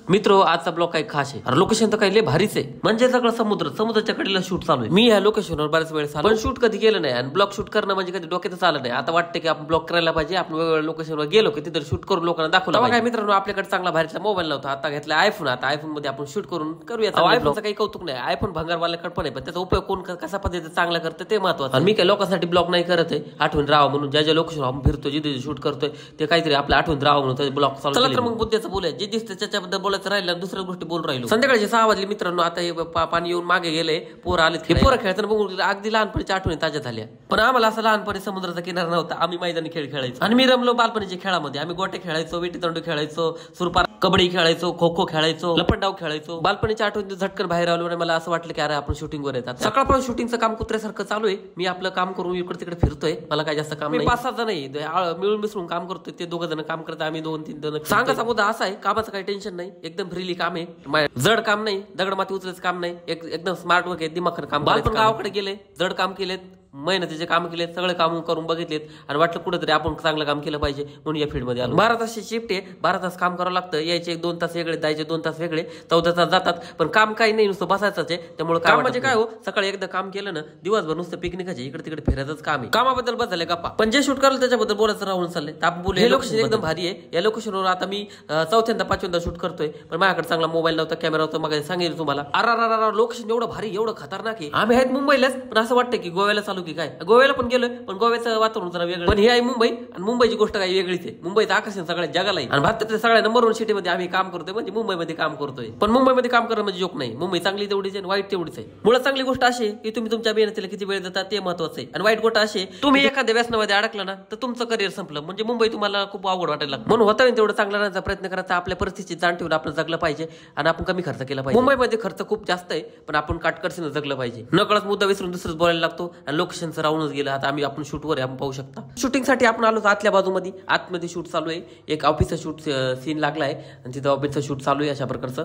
मित्र आजचा ब्लॉग काही खास आहे. लोकेशन तर काही लय भारीच आहे. म्हणजे सगळं समुद्राच्या कडेला शूट चालू आहे. मी या लोकेशनवर बऱ्याच वेळेस आलो, पण शूट कधी केलं नाही आणि ब्लॉग शूट करणं म्हणजे कधी डोक्यातच आलं नाही. आता वाटतं की आपण ब्लॉग करायला पाहिजे. आपण वेगवेगळ्या लोकेशनवर गेलो की तिथे शूट करून लोकांना दाखवलं. काय मित्रांनो, आपल्याकडे चांगला भारीचा मोबाईल नव्हता. आता घेतला आयफोन. आता आयफोन मध्ये आपण शूट करून करूया. आयफोनचं काही कौतुक नाही. आयफोन भंगारवाल्याकडे पण आहे, पण त्याचा उपयोग कोण कसा पद्धतीने चांगला करतं ते महत्वाचं. आणि मी काही लोकांसाठी ब्लॉग नाही करत आहे. आठवण राहावं म्हणून ज्या लोकेशन आपण फिरतो, जिथे शूट करतोय ते काहीतरी आपल्या आठवण राहावं म्हणून ब्लॉग चालू. चला तर मग मुद्द्याचं बोलाय. जे दिसतं त्याच्याबद्दल बोलायचं राहिलं, दुसऱ्या गोष्टी बोल राहिलो. संध्याकाळचे 6 वाजले मित्रांनो. आता हे पाणी येऊन मागे गेले, पोरं आले. हे पोरं खेळताना बघून अगदी लहानपणीच्या आठवणी ताज्या झाल्या. पण आम्हाला असं लहानपणी समुद्राचा किनारा नव्हता. आम्ही मैदानी खेळ खेळायचो आणि मी रमलो बालपणीच्या खेळामध्ये. आम्ही गोटे खेळायचो, विटीदांडू खेळायचो, सुरपार, कबड्डी खेळायचो, खो खो खेळायचो, लपंडाव खेळायचो. बालपणीच्या आठवणी झटकन बाहेर आलो आणि मला असं वाटलं की अरे आपण शूटिंगवर येतात. सकाळपर्यंत शूटिंगचं काम कुत्र्यासारखं चालू आहे. मी आपलं काम करून इकडे तिकडे फिरतोय. मला काय जास्त काम नाही. 5-6 जण मिळून मिसळून काम करतोय. ते 2 जण काम करतात, आम्ही 2-3 जण. सांगायचा मुद्दा असा आहे, कामाचं काही टेन्शन नाही. एकदम फ्रीली काम आहे. जड काम नाही, दगड माती उचलायचं काम नाही. एकदम स्मार्ट वर्क आहे, दिमाखानं काम. बालपण गावाकडे गेले, जड काम केलेत, मेहनतीचे काम केलेत, सगळे काम करून बघितलेत आणि वाटलं कुठेतरी आपण चांगलं काम केलं पाहिजे म्हणून या फील्ड मध्ये आलो. 12 तासची शिफ्ट आहे. 12 तास काम करावं लागतं. यायचे 1-2 तास वेगळे, जायचे 2 तास वेगळे, 14 तास जातात. पण काम काही नाही, नुसतं बसायचंच आहे. त्यामुळे काम म्हणजे काय हो, सकाळी एकदा काम केलं ना, दिवसभर नुसतं पिकनिकाचे इकडे तिकडे फिरायचंच काम आहे. कामाबद्दल बस झाले गप्पा, पण जे शूट कराल त्याच्याबद्दल बोलायचं राहून चाललंय. आपण बोलू, हे लोकेशन एकदम भारी आहे. या लोकेशनवर आता मी 4थ्यांदा-5व्यांदा शूट करतोय. पण माझ्याकडे चांगला मोबाईल नव्हता, कॅमेरा होता. मग सांगितलं तुम्हाला. अरा लोकेशन एवढं भारी, एवढं खतरनाक आहे. आम्ही आहेत मुंबईलाच, पण असं वाटतं की गोव्याला चालू की काय. गोव्याला पण गेलोय, पण गोव्याचं वातावरण जरा वेगळं. पण ही आहे मुंबई आणि मुंबईची गोष्ट काही वेगळीच आहे. मुंबईचं आकर्षण सगळ्या जगाला आहे आणि भारतातल्या सगळ्या नंबर 1 सिटीमध्ये आम्ही काम करतोय, म्हणजे मुंबईमध्ये काम करतोय. पण मुंबईमध्ये काम करणं म्हणजे जोक नाही. मुंबई चांगली तेवढीच आहे, वाईट तेवढीच आहे. मुळात चांगली गोष्ट अशी आहे की तुम्ही तुमच्या मेहनतीला किती वेळ देता ते महत्वाचं आहे. आणि वाईट गोष्ट अशी आहे, तुम्ही एखाद्या व्यसनामध्ये अडकला ना तर तुमचं करिअर संपलं, म्हणजे मुंबई तुम्हाला खूप अवघड वाटायला लागतं. म्हणून होता तेवढं चांगला राहण्याचा प्रयत्न करायचा. आपल्या परिस्थितीची जाण ठेवून आपण जगलं पाहिजे आणि आपण कमी खर्च केला पाहिजे. मुंबईमध्ये खर्च खूप जास्त आहे, पण आपण काटकसरीनं जगलं पाहिजे. नकळत मुद्दा विसरून दुसरंच बोलायला लागतो आणि लोकेशनचं राहूनच गेलं. आता आम्ही आपण शूटवर आपण पाहू शकता. शूटिंग साठी आपण आलो आतल्या बाजूमध्ये. आतमध्ये शूट चालू आहे. एक ऑफिसचा शूट सीन लागलाय आणि तिथं ऑफिसचं शूट चालू आहे अशा प्रकारचं.